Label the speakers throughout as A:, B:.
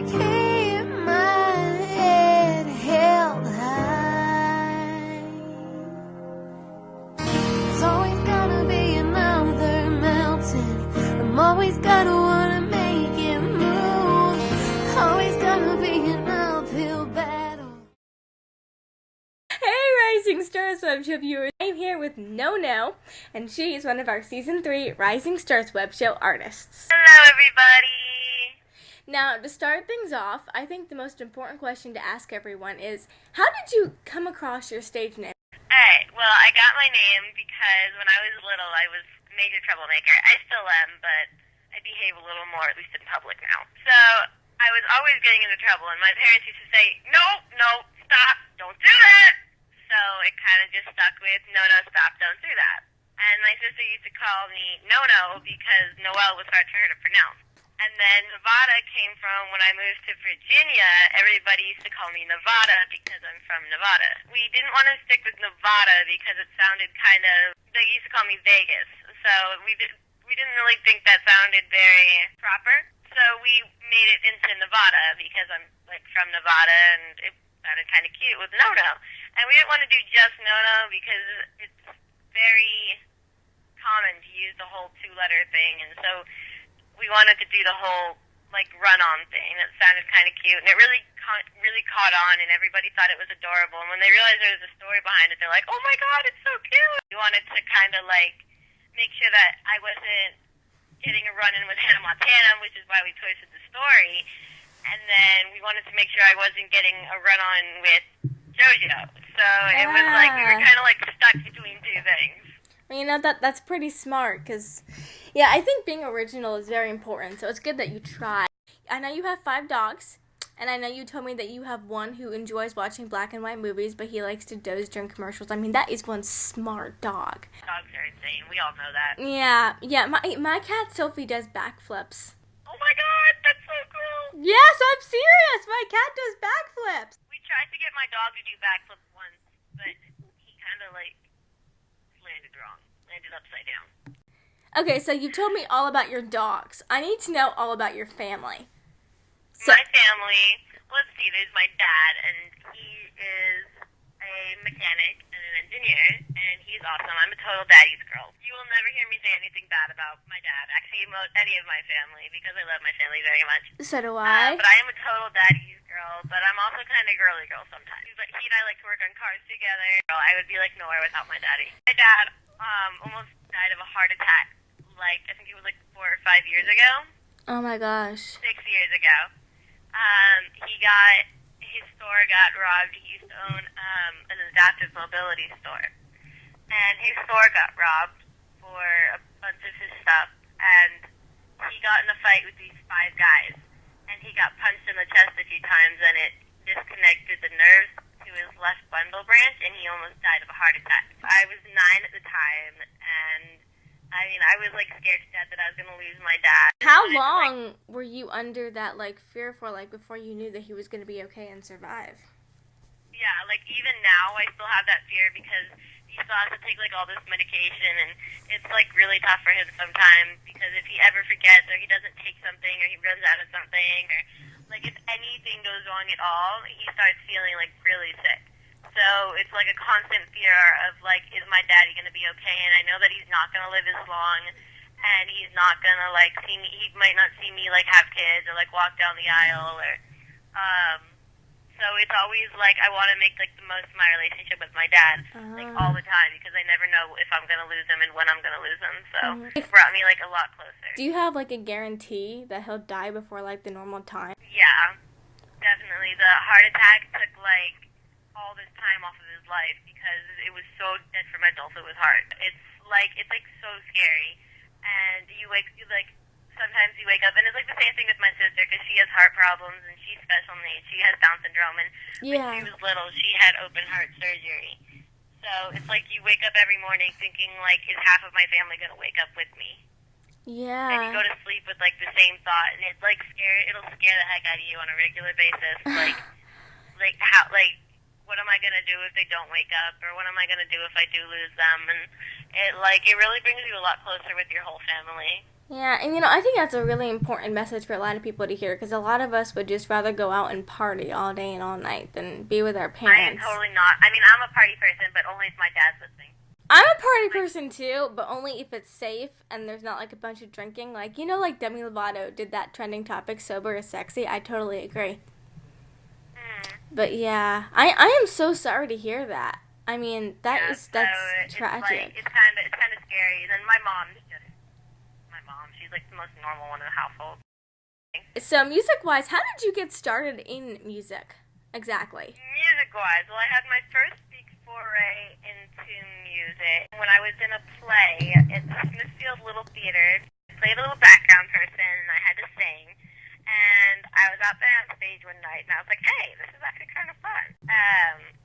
A: keep my head held high. There's always gonna be another mountain. I'm always gonna wanna make it move. Always gonna be an uphill battle.
B: Hey, Rising Stars Webshow viewers! I'm here with NONO, and she is one of our Season 3 Rising Stars Webshow artists.
C: Hello, everybody!
B: Now, to start things off, I think the most important question to ask everyone is, how did you come across your stage name?
C: Alright, well, I got my name because when I was little, I was a major troublemaker. I still am, but I behave a little more, at least in public now. So, I was always getting into trouble, and my parents used to say, no, stop, don't do that! So, it kind of just stuck with, no, stop, don't do that. And my sister used to call me Nono because Noel was hard for her to pronounce. And then Nevada came from when I moved to Virginia. Everybody used to call me Nevada because I'm from Nevada. We didn't want to stick with Nevada because it sounded kind of, they used to call me Vegas. So we didn't really think that sounded very proper. So we made it into Nevada because I'm like from Nevada and it sounded kind of cute with Nono. And we didn't want to do just Nono because it's very common to use the whole two-letter thing. And so we wanted to do the whole, like, run-on thing. That sounded kind of cute, and it really caught on, and everybody thought it was adorable. And when they realized there was a story behind it, they're like, oh my god, it's so cute! We wanted to kind of, like, make sure that I wasn't getting a run-in with Hannah Montana, which is why we twisted the story. And then we wanted to make sure I wasn't getting a run-on with JoJo. So it was like, we were kind of, like, stuck between two things.
B: Well, you know, that's pretty smart, because, yeah, I think being original is very important, so it's good that you try. I know you have 5 dogs, and I know you told me that you have one who enjoys watching black and white movies, but he likes to doze during commercials. I mean, that is one smart dog.
C: Dogs are insane. We all know that.
B: Yeah, my cat Sophie does backflips.
C: Oh my god, that's so cool!
B: Yes, I'm serious! My cat does backflips!
C: We tried to get my dog to do backflips once, but he kind of, like, landed wrong. Landed upside down.
B: Okay, so you told me all about your dogs. I need to know all about your family. So,
C: my family, let's see, there's my dad, and he is a mechanic and an engineer, and he's awesome. I'm a total daddy's girl. You will never hear me say anything bad about my dad, actually, any of my family, because I love my family very much.
B: so do I.
C: But I am a total daddy's girl, but I'm also kind of girly girl sometimes. But he and I like to work on cars together. I would be like nowhere without my daddy. My dad almost died of a heart attack, like, I think it was like 4 or 5 years ago.
B: Oh my gosh.
C: 6 years ago. His store got robbed. He used to own an adaptive mobility store. And his store got robbed for a bunch of his stuff, and he got in a fight with these 5 guys. And he got punched in the chest a few times, and it disconnected the nerves to his left bundle branch, and he almost died of a heart attack. I was 9 at the time, and I mean, I was, like, scared to death that I was going to lose my dad.
B: How long were you under that, like, fear for, like, before you knew that he was going to be okay and survive?
C: Yeah, like, even now, I still have that fear because he still has to take, like, all this medication, and it's, like, really tough for him sometimes because if he ever forgets or he doesn't take something or he runs out of something or, like, if anything goes wrong at all, he starts feeling, like, really sick. So it's like a constant fear of, like, is my daddy going to be okay? And I know that he's not going to live as long, and he's not going to, like, see me, he might not see me, like, have kids or, like, walk down the aisle or, so it's always, like, I want to make, like, the most of my relationship with my dad, like, all the time, because I never know if I'm going to lose him and when I'm going to lose him, so it brought me, like, a lot closer.
B: Do you have, like, a guarantee that he'll die before, like, the normal time?
C: Yeah, definitely. The heart attack took, like, all this time off of his life because it was so detrimental to his heart. It's like so scary, and sometimes you wake up and it's like the same thing with my sister because she has heart problems and she's special needs. She has Down syndrome, and when she was little she had open heart surgery. So it's like you wake up every morning thinking, like, is half of my family gonna wake up with me?
B: Yeah.
C: And you go to sleep with, like, the same thought, and it's like it'll scare the heck out of you on a regular basis. What am I going to do if they don't wake up? Or what am I going to do if I do lose them? And it really brings you a lot closer with your whole family.
B: Yeah, and I think that's a really important message for a lot of people to hear because a lot of us would just rather go out and party all day and all night than be with our
C: I am
B: parents.
C: totally not. I mean, I'm a party person, but only if my dad's listening.
B: I'm a party person too, but only if it's safe and there's not like a bunch of drinking. Like, like Demi Lovato did that trending topic, sober is sexy. I totally agree. But yeah, I am so sorry to hear that. I mean, that's tragic.
C: It's kind of scary. And then my mom, she's like the most normal one in the household.
B: So music-wise, how did you get started in music? Exactly.
C: Music-wise, well, I had my first big foray into music when I was in a play at Smithfield Little Theater. I played a little background person, and I had to sing. And I was out there on stage one night, and I was like, hey, this is actually kind of fun.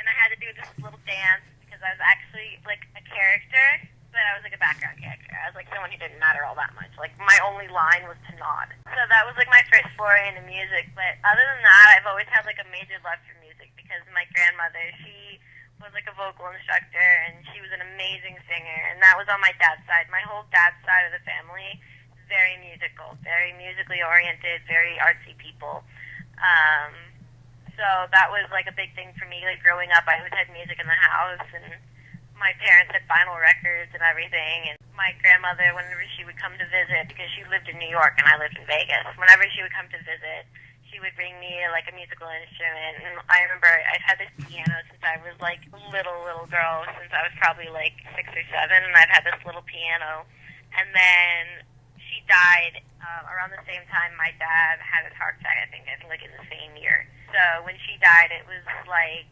C: And I had to do this little dance because I was actually, like, a character, but I was, like, a background character. I was, like, someone who didn't matter all that much. Like, my only line was to nod. So that was, like, my first foray into music. But other than that, I've always had, like, a major love for music because my grandmother, she was, like, a vocal instructor, and she was an amazing singer. And that was on my dad's side. My whole dad's side of the family, very musical, very musically oriented, very artsy people. So that was like a big thing for me. Like growing up, I always had music in the house, and my parents had vinyl records and everything. And my grandmother, whenever she would come to visit, because she lived in New York and I lived in Vegas, whenever she would come to visit, she would bring me like a musical instrument. And I remember I've had this piano since I was like a little girl, since I was probably like 6 or 7, and I've had this little piano. And then she died around the same time my dad had his heart attack, I think like in the same year. So when she died, it was like,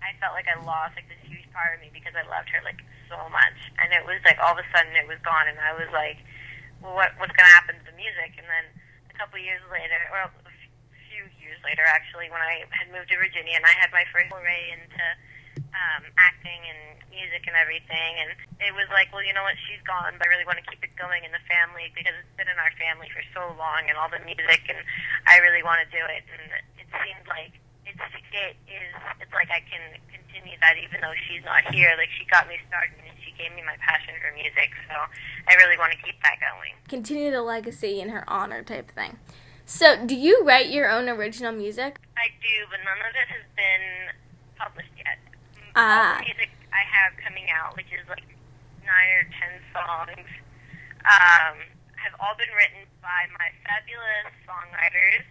C: I felt like I lost like this huge part of me because I loved her like so much. And it was like all of a sudden it was gone, and I was like, well, what's going to happen to the music? And then a couple years later, or a few years later actually, when I had moved to Virginia and I had my first foray into acting and music and everything, and it was like, well, you know what, she's gone, but I really want to keep it going in the family because it's been in our family for so long, and all the music, and I really want to do it. And it seemed like it's like I can continue that even though she's not here. Like, she got me started and she gave me my passion for music, so I really want to keep that going.
B: Continue the legacy in her honor type thing. So do you write your own original music?
C: I do, but none of it has been published yet. All the music I have coming out, which is like 9 or 10 songs, have all been written by my fabulous songwriters,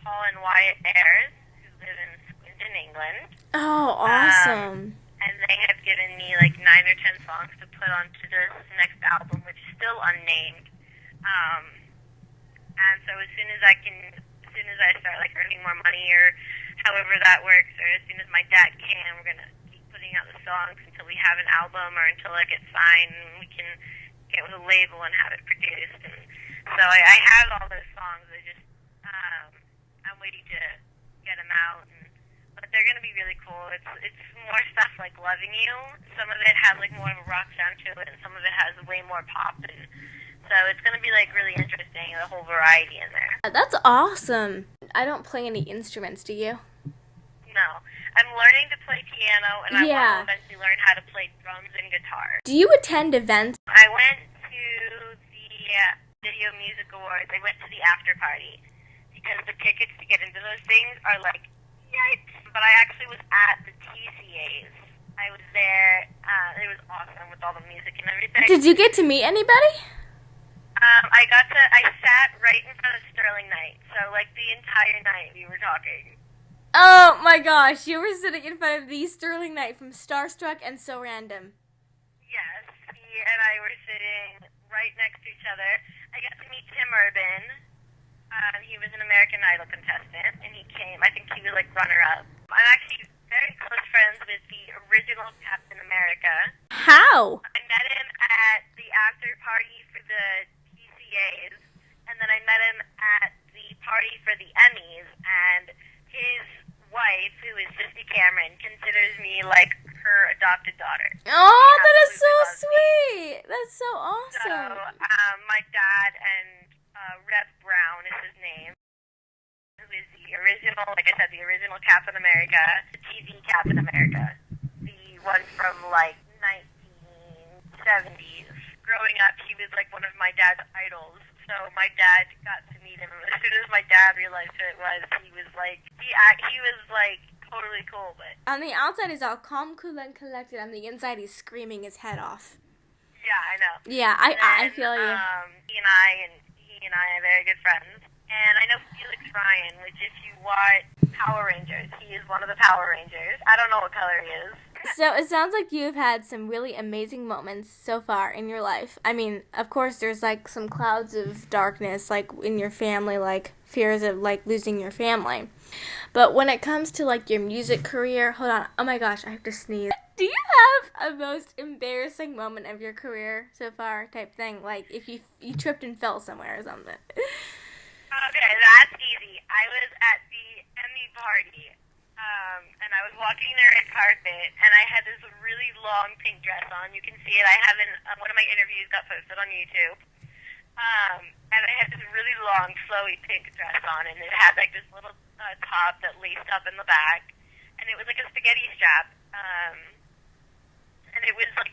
C: Paul and Wyatt Ayers, who live in Swindon, England.
B: Oh, awesome.
C: And they have given me like 9 or 10 songs to put onto this next album, which is still unnamed. And so as soon as I start like earning more money or however that works, or as soon as my dad can, we're going to keep putting out the songs until we have an album or until I get signed and we can get with a label and have it produced. And so I have all those songs. I'm waiting to get them out. But they're going to be really cool. It's more stuff like Loving You. Some of it has like more of a rock sound to it, and some of it has way more pop. And so it's going to be like really interesting, the whole variety in there.
B: That's awesome. I don't play any instruments, do you?
C: No. I'm learning to play piano, and I want to eventually learn how to play drums and guitar.
B: Do you attend events?
C: I went to the Video Music Awards. I went to the after party because the tickets to get into those things are like, yikes. But I actually was at the TCAs. I was there. It was awesome with all the music and everything.
B: Did you get to meet anybody?
C: I sat right in front of Sterling Knight. So, like, the entire night we were talking.
B: Oh, my gosh. You were sitting in front of the Sterling Knight from Starstruck and So Random.
C: Yes. He and I were sitting right next to each other. I got to meet Tim Urban. He was an American Idol contestant, and he came. I think he was, like, runner-up. I'm actually very close friends with the original Captain America.
B: How?
C: I met him at the after party for the TCAs, and then I met him at the party for the Emmys, and his wife, who is Sissy Cameron, considers me like her adopted daughter.
B: Oh, that is so sweet. That's so awesome.
C: So, my dad and Rev Brown is his name, who is the original, like I said, the original Captain America, the TV Captain America, the one from like 1970s. Growing up, he was like one of my dad's idols. So so my dad got to meet him. As soon as my dad realized who it was, he was like, totally cool. But
B: on the outside, he's all calm, cool, and collected. On the inside, he's screaming his head off.
C: yeah, I know.
B: Yeah, I feel you.
C: He and I are very good friends. And I know Felix Ryan, which if you watch Power Rangers, he is one of the Power Rangers. I don't know what color he is.
B: So it sounds like you've had some really amazing moments so far in your life. I mean, of course, there's like some clouds of darkness, like in your family, like fears of like losing your family. But when it comes to like your music career, hold on. Oh my gosh, I have to sneeze. Do you have a most embarrassing moment of your career so far type thing? Like if you tripped and fell somewhere or something.
C: Okay, that's easy. I was at the Emmy party, and I was walking the red carpet, and I had this really long pink dress on. You can see it. I haven't. One of my interviews got posted on YouTube. And I had this really long, flowy pink dress on, and it had like this little top that laced up in the back, and it was like a spaghetti strap. And it was like,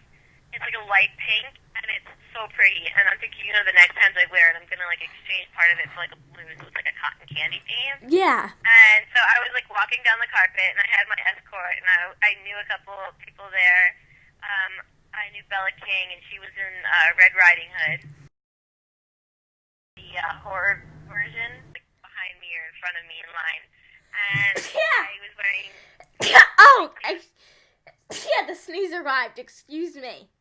C: it's like a light pink, and it's so pretty. And I'm thinking, the next time I wear it, I'm gonna like exchange part of it for like a blue, so it's like a cotton candy theme.
B: Yeah.
C: And so I was like walking down the carpet, and I had my escort, and I knew a couple of people there. I knew Bella King, and she was in Red Riding Hood, the horror version, like behind me or in front of me in line. And
B: Yeah.
C: I was wearing.
B: Yeah, the sneeze arrived. Excuse me.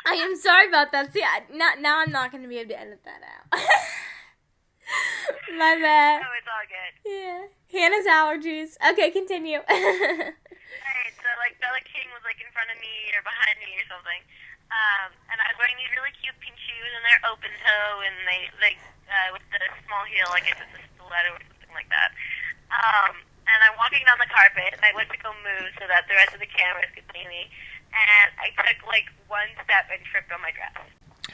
B: I am sorry about that. See, now I'm not going to be able to edit that out. My bad.
C: Oh, it's all good.
B: Yeah. Hannah's allergies. Okay, continue.
C: Right, so like Bella King was like in front of me or behind me or something. And I was wearing these really cute pink shoes, and they're open toe, and they with the small heel, I guess it's a stiletto or something like that. And I'm walking down the carpet, and I went to go move so that the rest of the cameras could see me. And I took like one step and tripped on my dress.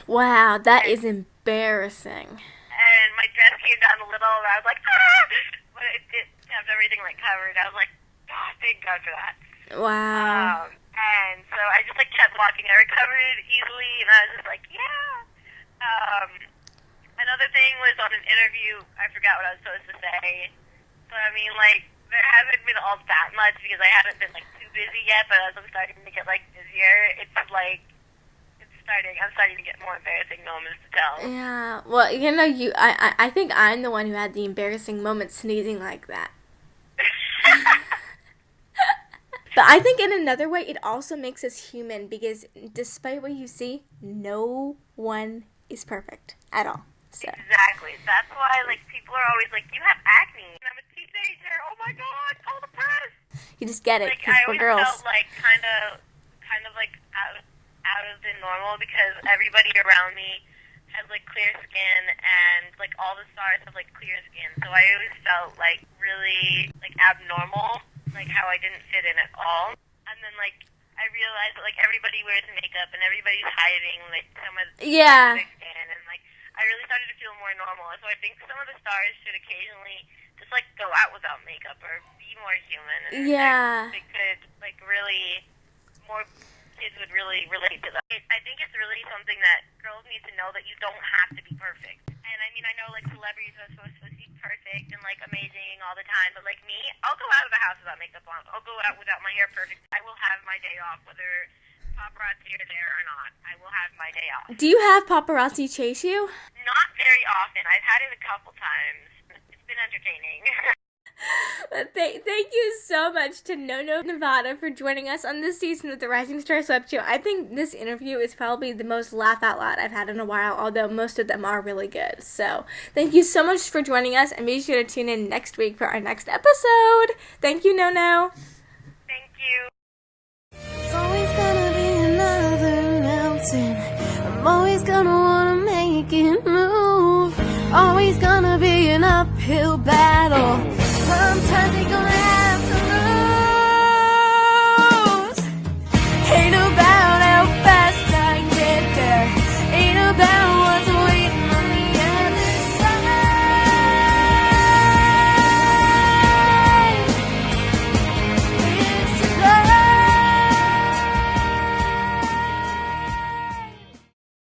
B: Wow, that is embarrassing.
C: And my dress came down a little, and I was like, ah! But it kept everything like covered. I was like, oh, thank God for that.
B: Wow.
C: And so I just like kept walking. I recovered easily, and I was just like, yeah. Another thing was on an interview. I forgot what I was supposed to say. But I mean, like, there hasn't been all that much because I haven't been like too busy yet. But as I'm starting to get like busier, I'm starting to get more embarrassing moments to tell.
B: Yeah. Well, I think I'm the one who had the embarrassing moment sneezing like that. But I think in another way, it also makes us human because despite what you see, no one is perfect at all. So.
C: Exactly. That's why, like, people are always like, you have acne. And I'm a teenager. Oh my God, call the press.
B: You just get it
C: Like,
B: because
C: I
B: we're
C: always
B: girls.
C: felt like kind of like out of the normal because everybody around me has like clear skin, and like all the stars have like clear skin. So I always felt like really like abnormal, like how I didn't fit in at all. And then like I realized that like everybody wears makeup and everybody's hiding like some of
B: Yeah.
C: their skin, and like I really started to feel more normal. And so I think some of the stars should occasionally just like go out without makeup or be more human. And
B: Yeah.
C: they could like really more kids would really relate to that. I think it's really something that girls need to know, that you don't have to be perfect. And I mean, I know like celebrities are supposed to be perfect and like amazing all the time, but like me, I'll go out of the house without makeup on. I'll go out without my hair perfect. I will have my day off, whether paparazzi are there or not. I will have my day off.
B: Do you have paparazzi chase you?
C: Not very often. I've had it a couple times. It's been entertaining.
B: Thank you so much to NONO Nevada for joining us on this season of the Rising Stars Webshow. I think this interview is probably the most laugh out loud I've had in a while, although most of them are really good. So thank you so much for joining us, and be sure to tune in next week for our next episode. Thank you, NONO.
C: Thank you.
A: There's always gonna be another mountain. I'm always gonna wanna make it move. Always gonna be an uphill battle. Sometimes you're gonna